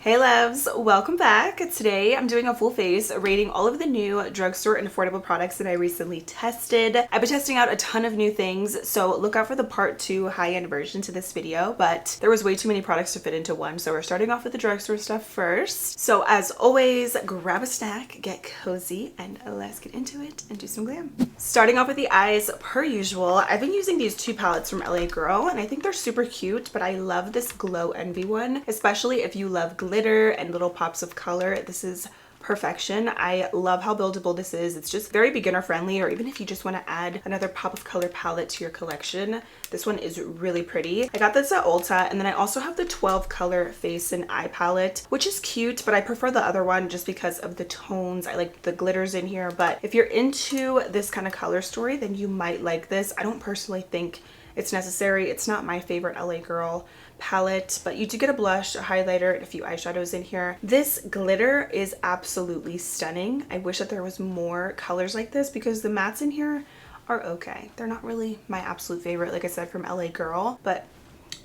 Hey loves, welcome back. Today I'm doing a full face rating all of the new drugstore and affordable products that I recently tested. I've been testing out a ton of new things, so look out for the part 2 high-end version to this video, but there was way too many products to fit into one, so we're starting off with the drugstore stuff first. So as always, grab a snack, get cozy, and let's get into it and do some glam. Starting off with the eyes, per usual, I've been using these two palettes from LA Girl, and I think they're super cute, but I love this Glow Envy one, especially if you love glitter and little pops of color. This is perfection. I love how buildable this is. It's just very beginner friendly, or even if you just want to add another pop of color palette to your collection, this one is really pretty. I got this at Ulta, and then I also have the 12 color face and eye palette, which is cute, but I prefer the other one just because of the tones. I like the glitters in here, but if you're into this kind of color story, then you might like this. I don't personally think it's necessary. It's not my favorite LA Girl palette, but you do get a blush, a highlighter, and a few eyeshadows in here. This glitter is absolutely stunning. I wish that there was more colors like this because the mattes in here are okay. They're not really my absolute favorite, like I said, from LA Girl, but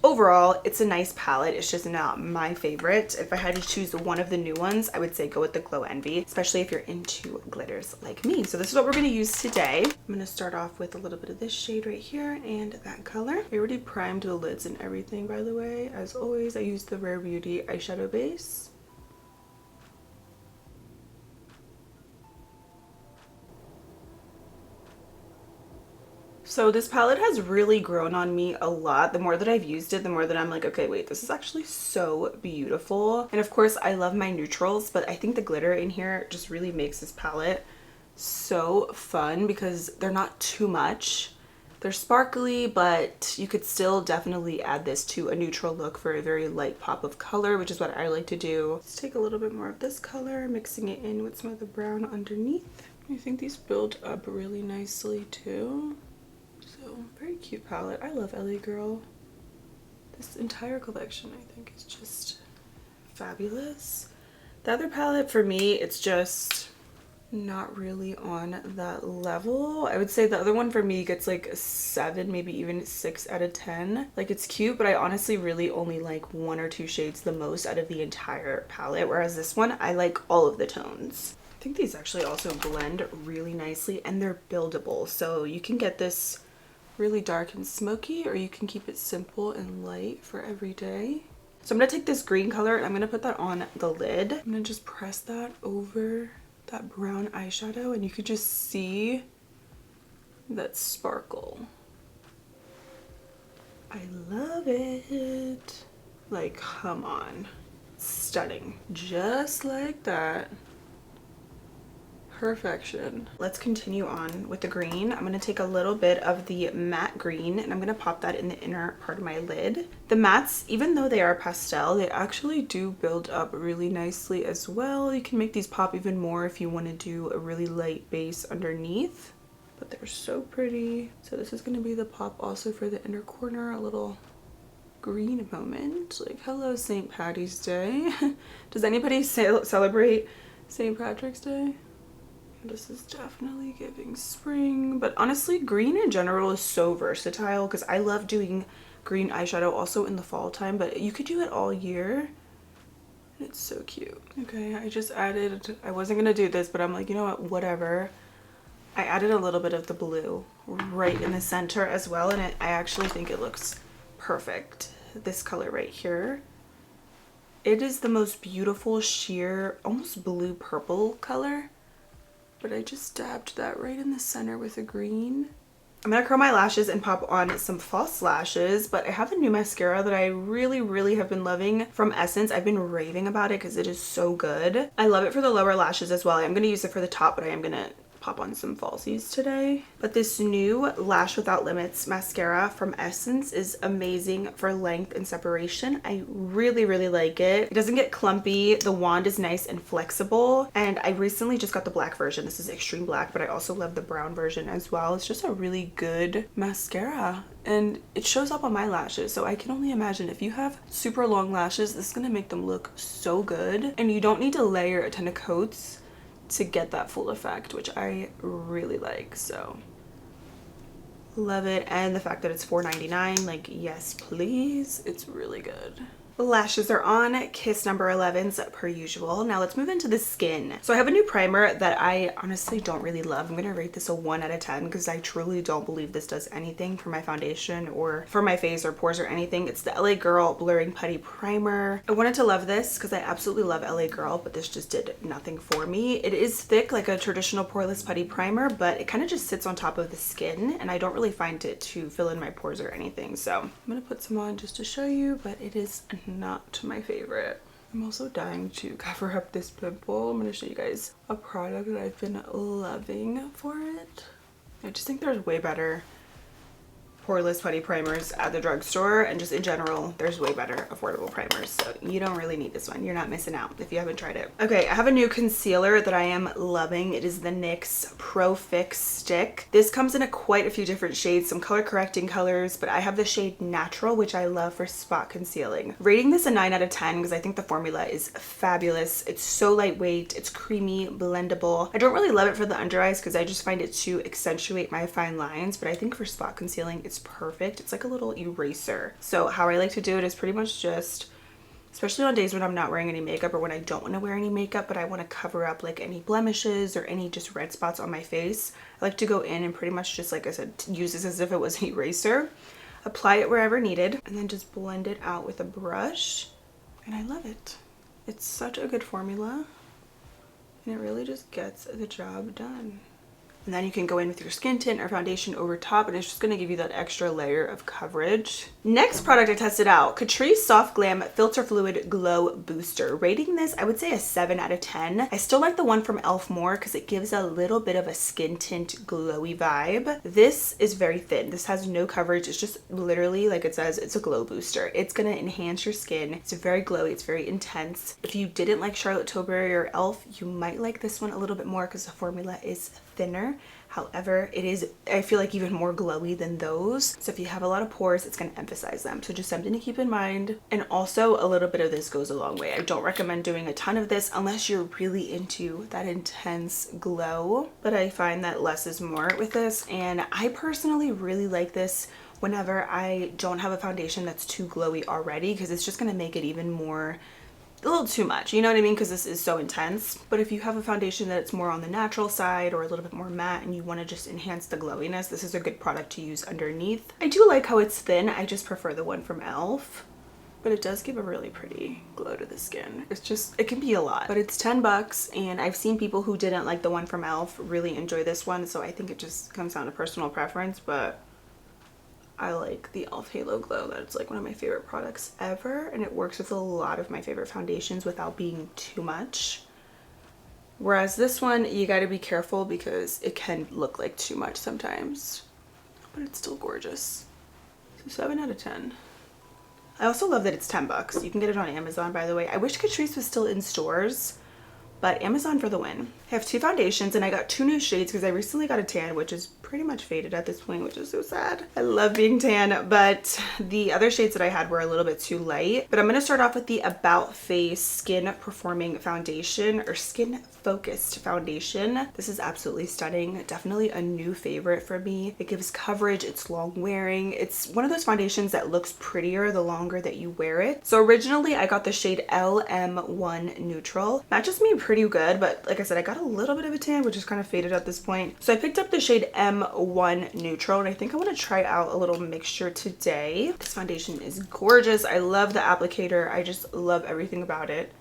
overall, it's a nice palette. It's just not my favorite. If I had to choose one of the new ones, I would say go with the Glow Envy, especially if you're into glitters like me. So this is what we're going to use today. I'm going to start off with a little bit of this shade right here and that color. I already primed the lids and everything, by the way. As always, I use the Rare Beauty eyeshadow base. So this palette has really grown on me a lot. The more that I've used it, the more that I'm like, okay, wait, this is actually so beautiful. And of course, I love my neutrals, but I think the glitter in here just really makes this palette so fun because they're not too much. They're sparkly, but you could still definitely add this to a neutral look for a very light pop of color, which is what I like to do. Let's take a little bit more of this color, mixing it in with some of the brown underneath. I think these build up really nicely too. So, very cute palette. I love LA Girl. This entire collection, I think, is just fabulous. The other palette, for me, it's just not really on that level. I would say the other one for me gets like a 7, maybe even 6 out of 10. Like, it's cute, but I honestly really only like 1 or 2 shades the most out of the entire palette, whereas this one, I like all of the tones. I think these actually also blend really nicely, and they're buildable, so you can get this really dark and smoky, or you can keep it simple and light for every day. So I'm gonna take this green color and I'm gonna put that on the lid. I'm gonna just press that over that brown eyeshadow, and you could just see that sparkle. I love it. Like, come on. Stunning. Just like that. Perfection. Let's continue on with the green. I'm going to take a little bit of the matte green and I'm going to pop that in the inner part of my lid. The mattes, even though they are pastel, they actually do build up really nicely as well. You can make these pop even more if you want to do a really light base underneath, but they're so pretty. So this is going to be the pop also for the inner corner, a little green moment. Like, hello St. Patty's Day. Does anybody celebrate St. Patrick's Day? This is definitely giving spring, but honestly, green in general is so versatile because I love doing green eyeshadow also in the fall time, but you could do it all year. It's so cute. Okay, I just added, I wasn't gonna do this, but I'm like, you know what, whatever. I added a little bit of the blue right in the center as well, and I actually think it looks perfect. This color right here. It is the most beautiful sheer, almost blue purple color. But I just dabbed that right in the center with a green. I'm gonna curl my lashes and pop on some false lashes, but I have a new mascara that I really have been loving from Essence. I've been raving about it because it is so good. I love it for the lower lashes as well. I'm gonna use it for the top, but I am gonna pop on some falsies today. But this new Lash Without Limits mascara from Essence is amazing for length and separation. I really like it. It doesn't get clumpy. The wand is nice and flexible, and I recently just got the black version. This is extreme black, but I also love the brown version as well. It's just a really good mascara, and it shows up on my lashes, so I can only imagine if you have super long lashes, this is gonna make them look so good. And you don't need to layer a ton of coats to get that full effect, which I really like. So love it. And the fact that it's $4.99, like, yes please, it's really good. Lashes are on, kiss number 11s per usual. Now let's move into the skin. So I have a new primer that I honestly don't really love. I'm gonna rate this a 1 out of 10 because I truly don't believe this does anything for my foundation or for my face or pores or anything. It's the LA Girl Blurring Putty Primer. I wanted to love this because I absolutely love LA Girl, but this just did nothing for me. It is thick like a traditional poreless putty primer, but it kind of just sits on top of the skin and I don't really find it to fill in my pores or anything. So I'm gonna put some on just to show you, but it is not my favorite. I'm also dying to cover up this pimple. I'm going to show you guys a product that I've been loving for it. I just think there's way better poreless putty primers at the drugstore, and just in general there's way better affordable primers, so you don't really need this one. You're not missing out if you haven't tried it. Okay, I have a new concealer that I am loving. It is the NYX Pro Fix Stick. This comes in quite a few different shades, some color correcting colors, but I have the shade Natural, which I love for spot concealing. Rating this a 9 out of 10 because I think the formula is fabulous. It's so lightweight, it's creamy, blendable. I don't really love it for the under eyes because I just find it to accentuate my fine lines, but I think for spot concealing it's perfect. It's like a little eraser. So how I like to do it is pretty much just, especially on days when I'm not wearing any makeup or when I don't want to wear any makeup but I want to cover up like any blemishes or any just red spots on my face, I like to go in and pretty much just, like I said, use this as if it was an eraser, apply it wherever needed, and then just blend it out with a brush, and I love it. It's such a good formula and it really just gets the job done. And then you can go in with your skin tint or foundation over top, and it's just going to give you that extra layer of coverage. Next product I tested out, Catrice Soft Glam Filter Fluid Glow Booster. Rating this, I would say a 7 out of 10. I still like the one from e.l.f. more because it gives a little bit of a skin tint glowy vibe. This is very thin. This has no coverage. It's just literally, like it says, it's a glow booster. It's going to enhance your skin. It's very glowy. It's very intense. If you didn't like Charlotte Tilbury or e.l.f., you might like this one a little bit more because the formula is thinner. However, it is, I feel like, even more glowy than those. So if you have a lot of pores, it's going to emphasize them. So just something to keep in mind. And also a little bit of this goes a long way. I don't recommend doing a ton of this unless you're really into that intense glow. But I find that less is more with this. And I personally really like this whenever I don't have a foundation that's too glowy already, because it's just going to make it even more, a little too much, you know what I mean, because this is so intense. But if you have a foundation that's more on the natural side or a little bit more matte and you want to just enhance the glowiness, this is a good product to use underneath. I do like how it's thin. I just prefer the one from e.l.f., but it does give a really pretty glow to the skin. It's just, it can be a lot, but it's 10 bucks, and I've seen people who didn't like the one from e.l.f. really enjoy this one, so I think it just comes down to personal preference. But I like the e.l.f. Halo Glow. That's like one of my favorite products ever, and it works with a lot of my favorite foundations without being too much. Whereas this one, you got to be careful because it can look like too much sometimes, but it's still gorgeous. So 7 out of 10. I also love that it's 10 bucks. You can get it on Amazon, by the way. I wish Catrice was still in stores, but Amazon for the win. I have 2 foundations, and I got 2 new shades because I recently got a tan, which is pretty much faded at this point, which is so sad. I love being tan, but the other shades that I had were a little bit too light. But I'm going to start off with the About Face Skin Performing Foundation, or Skin Focused Foundation. This is absolutely stunning. Definitely a new favorite for me. It gives coverage. It's long wearing. It's one of those foundations that looks prettier the longer that you wear it. So originally I got the shade LM1 Neutral. Matches me pretty good, but like I said, I got a little bit of a tan, which is kind of faded at this point. So I picked up the shade M1 Neutral, and I think I want to try out a little mixture today. This foundation is gorgeous. I love the applicator. I just love everything about it.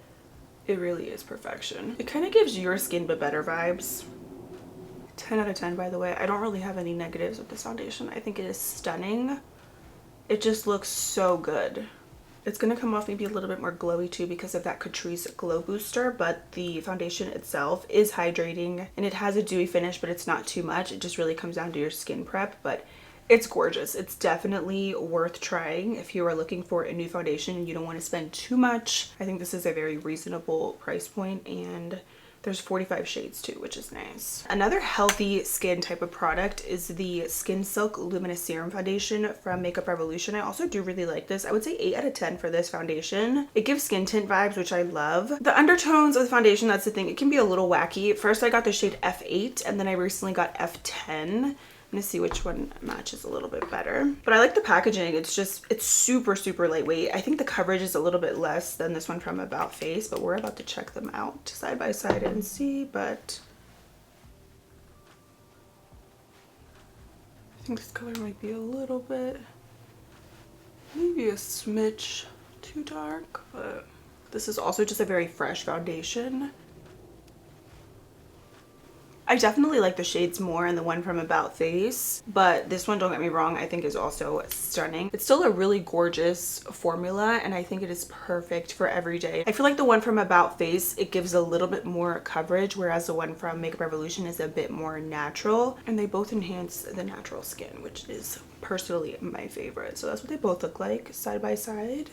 It really is perfection. It kind of gives your skin but better vibes. 10 out of 10, by the way. I don't really have any negatives with this foundation. I think it is stunning. It just looks so good. It's going to come off maybe a little bit more glowy too because of that Catrice Glow Booster, but the foundation itself is hydrating and it has a dewy finish, but it's not too much. It just really comes down to your skin prep, but it's gorgeous. It's definitely worth trying if you are looking for a new foundation and you don't want to spend too much. I think this is a very reasonable price point, and there's 45 shades too, which is nice. Another healthy skin type of product is the Skin Silk Luminous Serum Foundation from Makeup Revolution. I also do really like this. I would say 8 out of 10 for this foundation. It gives skin tint vibes, which I love. The undertones of the foundation, that's the thing, it can be a little wacky. First I got the shade F8, and then I recently got F10. I'm gonna see which one matches a little bit better. But I like the packaging. It's super, super lightweight. I think the coverage is a little bit less than this one from About Face, but we're about to check them out side by side and see. But I think this color might be a little bit, maybe a smidge too dark, but this is also just a very fresh foundation. I definitely like the shades more in the one from About Face, but this one, don't get me wrong, I think is also stunning. It's still a really gorgeous formula, and I think it is perfect for every day. I feel like the one from About Face, it gives a little bit more coverage, whereas the one from Makeup Revolution is a bit more natural, and they both enhance the natural skin, which is personally my favorite. So that's what they both look like side by side.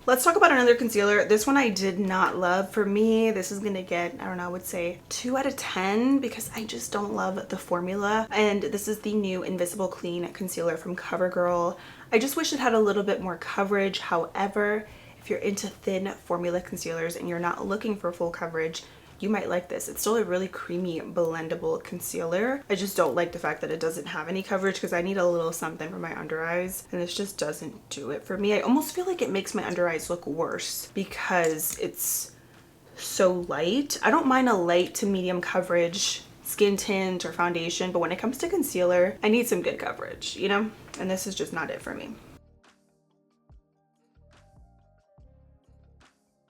Let's talk about another concealer. This one I did not love. For me, this is gonna get, I don't know, I would say 2 out of 10 because I just don't love the formula. And this is the new Invisible Clean Concealer from CoverGirl. I just wish it had a little bit more coverage. However, if you're into thin formula concealers and you're not looking for full coverage, you might like this. It's still a really creamy, blendable concealer. I just don't like the fact that it doesn't have any coverage because I need a little something for my under eyes, and this just doesn't do it for me. I almost feel like it makes my under eyes look worse because it's so light. I don't mind a light to medium coverage skin tint or foundation, but when it comes to concealer, I need some good coverage, you know? And this is just not it for me.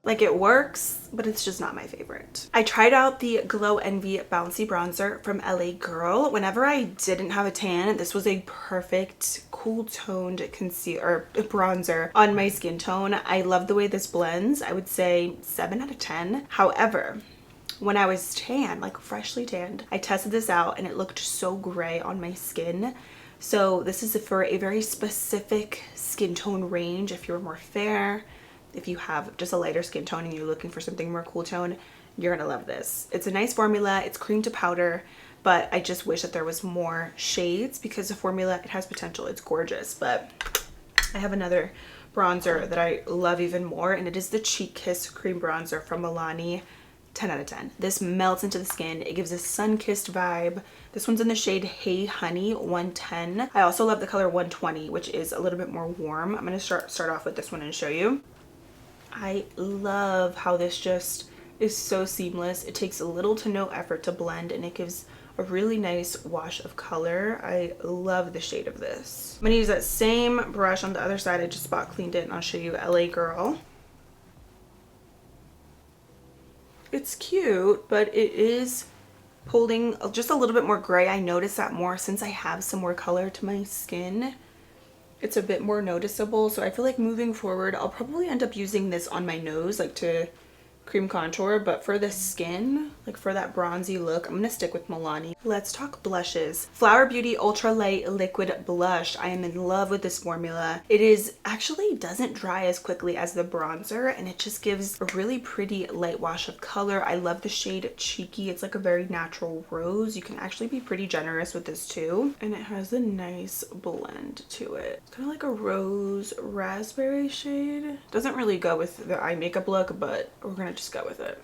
Like, it works, but it's just not my favorite. I tried out the Glow Envy Bouncy Bronzer from LA Girl. Whenever I didn't have a tan, this was a perfect cool toned concealer or bronzer on my skin tone. I love the way this blends. I would say 7 out of 10. However, when I was tan, like freshly tanned, I tested this out and it looked so gray on my skin. So this is for a very specific skin tone range. If you're more fair, if you have just a lighter skin tone and you're looking for something more cool tone, you're gonna love this. It's a nice formula. It's cream to powder, but I just wish that there was more shades because the formula, it has potential. It's gorgeous. But I have another bronzer that I love even more, and it is the Cheek Kiss Cream Bronzer from Milani. 10 out of 10. This melts into the skin. It gives a sun-kissed vibe. This one's in the shade Hey Honey 110. I also love the color 120, which is a little bit more warm. I'm gonna start off with this one and show you. I love how this just is so seamless. It takes a little to no effort to blend, and it gives a really nice wash of color. I love the shade of this. I'm gonna use that same brush on the other side. I just spot cleaned it, and I'll show you LA Girl. It's cute, but it is holding just a little bit more gray. I notice that more since I have some more color to my skin. It's a bit more noticeable, so I feel like moving forward I'll probably end up using this on my nose, like to cream contour, but for the skin, like for that bronzy look, I'm gonna stick with Milani. Let's talk blushes. Flower Beauty Ultra Light Liquid Blush. I am in love with this formula. It is actually doesn't dry as quickly as the bronzer, and it just gives a really pretty light wash of color. I love the shade Cheeky. It's like a very natural rose. You can actually be pretty generous with this too, and it has a nice blend to it. It's kind of like a rose raspberry shade. Doesn't really go with the eye makeup look, but we're gonna just go with it.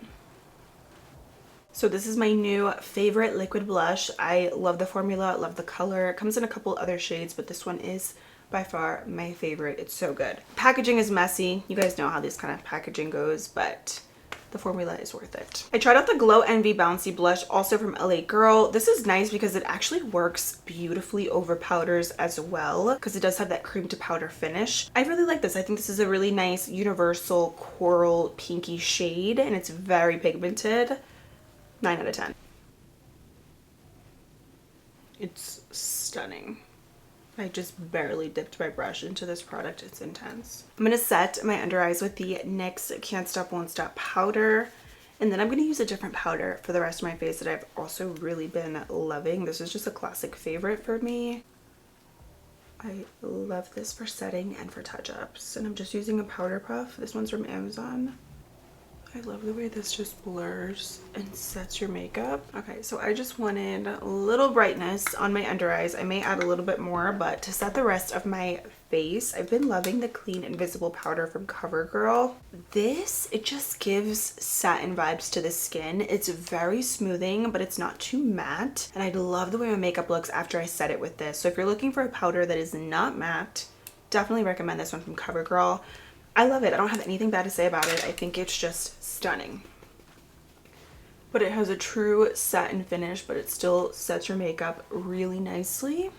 So this is my new favorite liquid blush. I love the formula, love the color. It comes in a couple other shades, but this one is by far my favorite. It's so good. Packaging is messy. You guys know how this kind of packaging goes, but the formula is worth it. I tried out the Glow Envy Bouncy Blush, also from LA Girl. This is nice because it actually works beautifully over powders as well, because it does have that cream to powder finish. I really like this. I think this is a really nice universal coral pinky shade, and it's very pigmented. 9 out of 10. It's stunning. I just barely dipped my brush into this product. It's intense. I'm going to set my under eyes with the NYX Can't Stop Won't Stop powder. And then I'm going to use a different powder for the rest of my face that I've also really been loving. This is just a classic favorite for me. I love this for setting and for touch-ups. And I'm just using a powder puff. This one's from Amazon. I love the way this just blurs and sets your makeup. Okay, so I just wanted a little brightness on my under eyes. I may add a little bit more, but to set the rest of my face. I've been loving the Clean Invisible Powder from CoverGirl. This, it just gives satin vibes to the skin. It's very smoothing, but it's not too matte. And I love the way my makeup looks after I set it with this. So if you're looking for a powder that is not matte, definitely recommend this one from CoverGirl. I love it. I don't have anything bad to say about it. I think it's just stunning. But it has a true satin finish, but it still sets your makeup really nicely.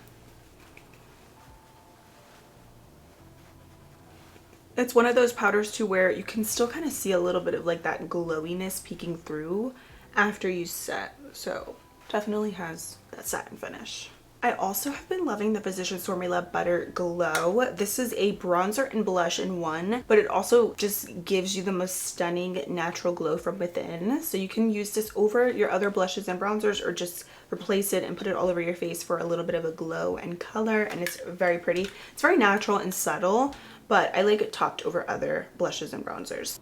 It's one of those powders too where you can still kind of see a little bit of like that glowiness peeking through after you set. So definitely has that satin finish. I also have been loving the Physicians Formula Butter Glow. This is a bronzer and blush in one, but it also just gives you the most stunning natural glow from within. So you can use this over your other blushes and bronzers, or just replace it and put it all over your face for a little bit of a glow and color, and it's very pretty. It's very natural and subtle, but I like it topped over other blushes and bronzers.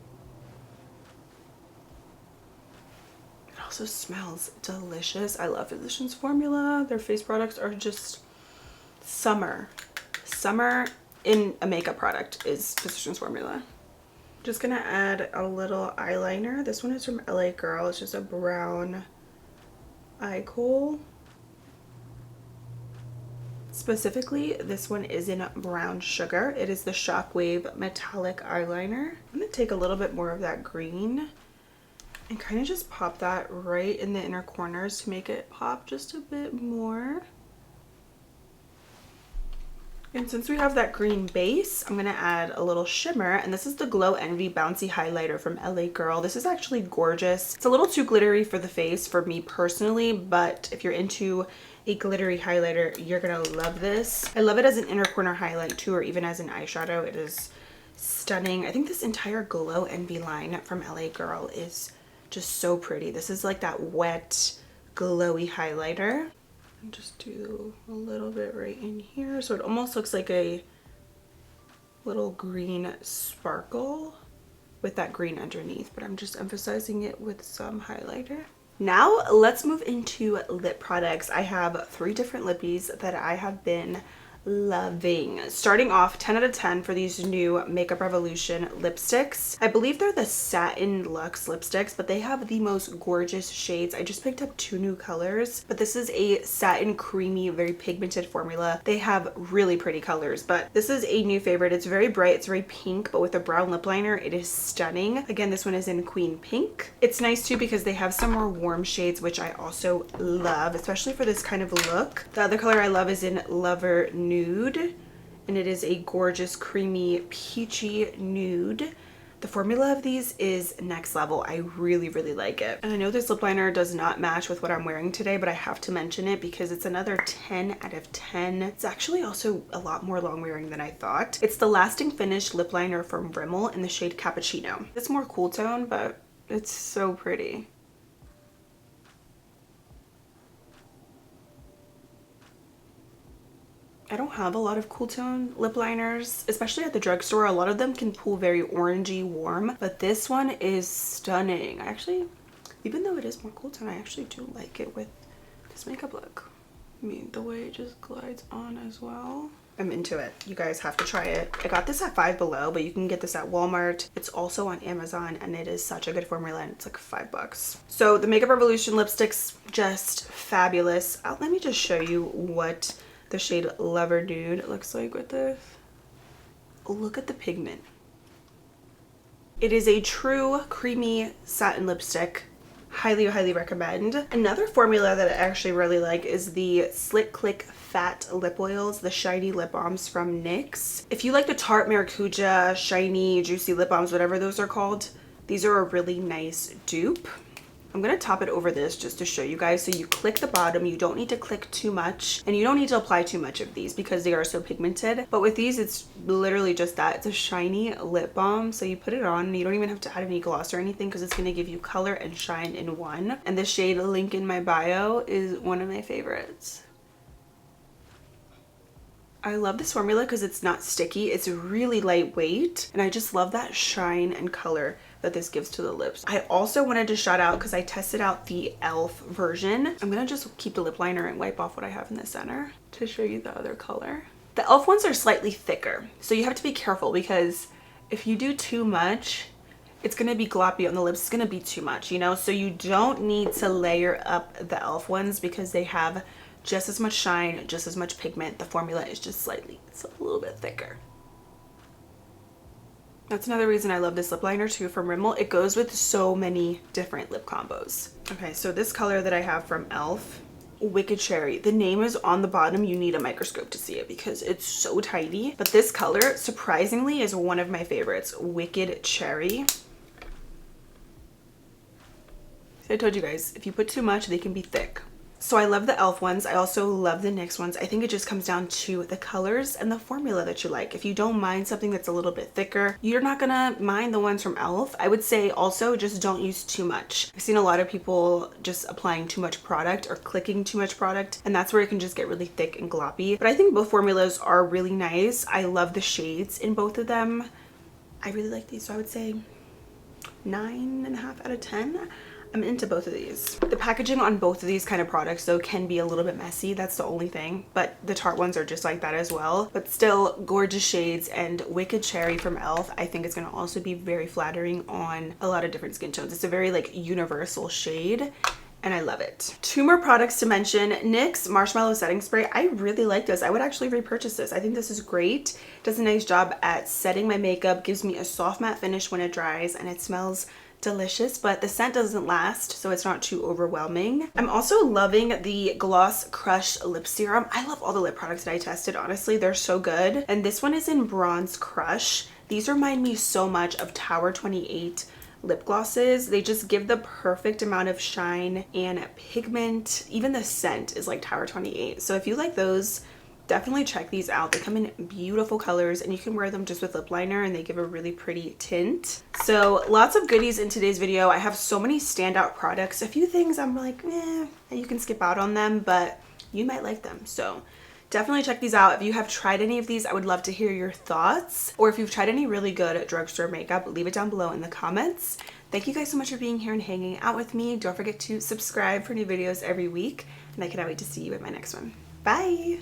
Also smells delicious. I love Physicians Formula. Their face products are just summer in a makeup product is Physicians Formula. Just gonna add a little eyeliner. This one is from LA Girl. It's just a brown eye kohl. Specifically, this one is in brown sugar. It is the Shockwave metallic eyeliner. I'm gonna take a little bit more of that green and kind of just pop that right in the inner corners to make it pop just a bit more. And since we have that green base, I'm gonna add a little shimmer, and this is the Glow Envy Bouncy Highlighter from LA Girl. This is actually gorgeous. It's a little too glittery for the face for me personally, but if you're into a glittery highlighter, you're gonna love this. I love it as an inner corner highlight too, or even as an eyeshadow. It is stunning. I think this entire Glow Envy line from LA Girl is just so pretty. This is like that wet, glowy highlighter. And just do a little bit right in here. So it almost looks like a little green sparkle with that green underneath, but I'm just emphasizing it with some highlighter. Now let's move into lip products. I have 3 different lippies that I have been loving. Starting off, 10 out of 10 for these new Makeup Revolution lipsticks. I believe they're the Satin Luxe lipsticks, but they have the most gorgeous shades. I just picked up 2 new colors, but this is a satin creamy, very pigmented formula. They have really pretty colors, but this is a new favorite. It's very bright, it's very pink, but with a brown lip liner, it is stunning. Again, this one is in Queen Pink. It's nice too because they have some more warm shades, which I also love, especially for this kind of look. The other color I love is in Lover Nude, and it is a gorgeous creamy peachy nude. The formula of these is next level. I really like it. And I know this lip liner does not match with what I'm wearing today, but I have to mention it because it's another 10 out of 10. It's actually also a lot more long wearing than I thought. It's the Lasting Finish lip liner from Rimmel in the shade Cappuccino. It's more cool tone, but it's so pretty. I don't have a lot of cool tone lip liners, especially at the drugstore. A lot of them can pull very orangey warm, but this one is stunning. I actually, even though it is more cool tone, I actually do like it with this makeup look. I mean, the way it just glides on as well. I'm into it. You guys have to try it. I got this at Five Below, but you can get this at Walmart. It's also on Amazon, and it is such a good formula, and it's like $5. So the Makeup Revolution lipsticks, just fabulous. Let me just show you what the shade Lover Nude looks like with this. Look at the pigment. It is a true creamy satin lipstick. Highly recommend. Another formula that I actually really like is the Slick Click Fat Lip Oils, the shiny lip balms from NYX. If you like the Tarte Maracuja shiny juicy lip balms, whatever those are called, these are a really nice dupe. I'm gonna top it over this just to show you guys. So you click the bottom, you don't need to click too much, and you don't need to apply too much of these because they are so pigmented. But with these, it's literally just that. It's a shiny lip balm. So you put it on and you don't even have to add any gloss or anything because it's gonna give you color and shine in one. And the shade link in my bio is one of my favorites. I love this formula because it's not sticky. It's really lightweight, and I just love that shine and color that this gives to the lips. I also wanted to shout out because I tested out the e.l.f. version. I'm gonna just keep the lip liner and wipe off what I have in the center to show you the other color. The e.l.f. ones are slightly thicker, so you have to be careful because if you do too much, it's going to be gloppy on the lips. It's going to be too much, you know? So you don't need to layer up the e.l.f. ones because they have just as much shine, just as much pigment. The formula is just slightly, it's a little bit thicker. That's another reason I love this lip liner too from Rimmel. It goes with so many different lip combos. Okay, so this color that I have from e.l.f., Wicked Cherry. The name is on the bottom. You need a microscope to see it because it's so tiny. But this color, surprisingly, is one of my favorites. Wicked Cherry. So I told you guys, if you put too much, they can be thick. So I love the e.l.f. ones. I also love the NYX ones. I think it just comes down to the colors and the formula that you like. If you don't mind something that's a little bit thicker, you're not gonna mind the ones from e.l.f. I would say also just don't use too much. I've seen a lot of people just applying too much product or clicking too much product, and that's where it can just get really thick and gloppy. But I think both formulas are really nice. I love the shades in both of them. I really like these, so I would say 9.5 out of 10. I'm into both of these. The packaging on both of these kind of products though can be a little bit messy. That's the only thing, but the Tarte ones are just like that as well. But still gorgeous shades, and Wicked Cherry from e.l.f. I think is going to also be very flattering on a lot of different skin tones. It's a very like universal shade and I love it. 2 more products to mention. NYX Marshmallow Setting Spray. I really like this. I would actually repurchase this. I think this is great. Does a nice job at setting my makeup, gives me a soft matte finish when it dries, and it smells delicious, but the scent doesn't last, so it's not too overwhelming. I'm also loving the Gloss Crush Lip Serum. I love all the lip products that I tested, honestly. They're so good. And this one is in Bronze Crush. These remind me so much of Tower 28 lip glosses. They just give the perfect amount of shine and pigment. Even the scent is like Tower 28. So if you like those, definitely check these out. They come in beautiful colors and you can wear them just with lip liner and they give a really pretty tint. So lots of goodies in today's video. I have so many standout products. A few things I'm like, you can skip out on them, but you might like them. So definitely check these out. If you have tried any of these, I would love to hear your thoughts. Or if you've tried any really good drugstore makeup, leave it down below in the comments. Thank you guys so much for being here and hanging out with me. Don't forget to subscribe for new videos every week. And I cannot wait to see you in my next one. Bye!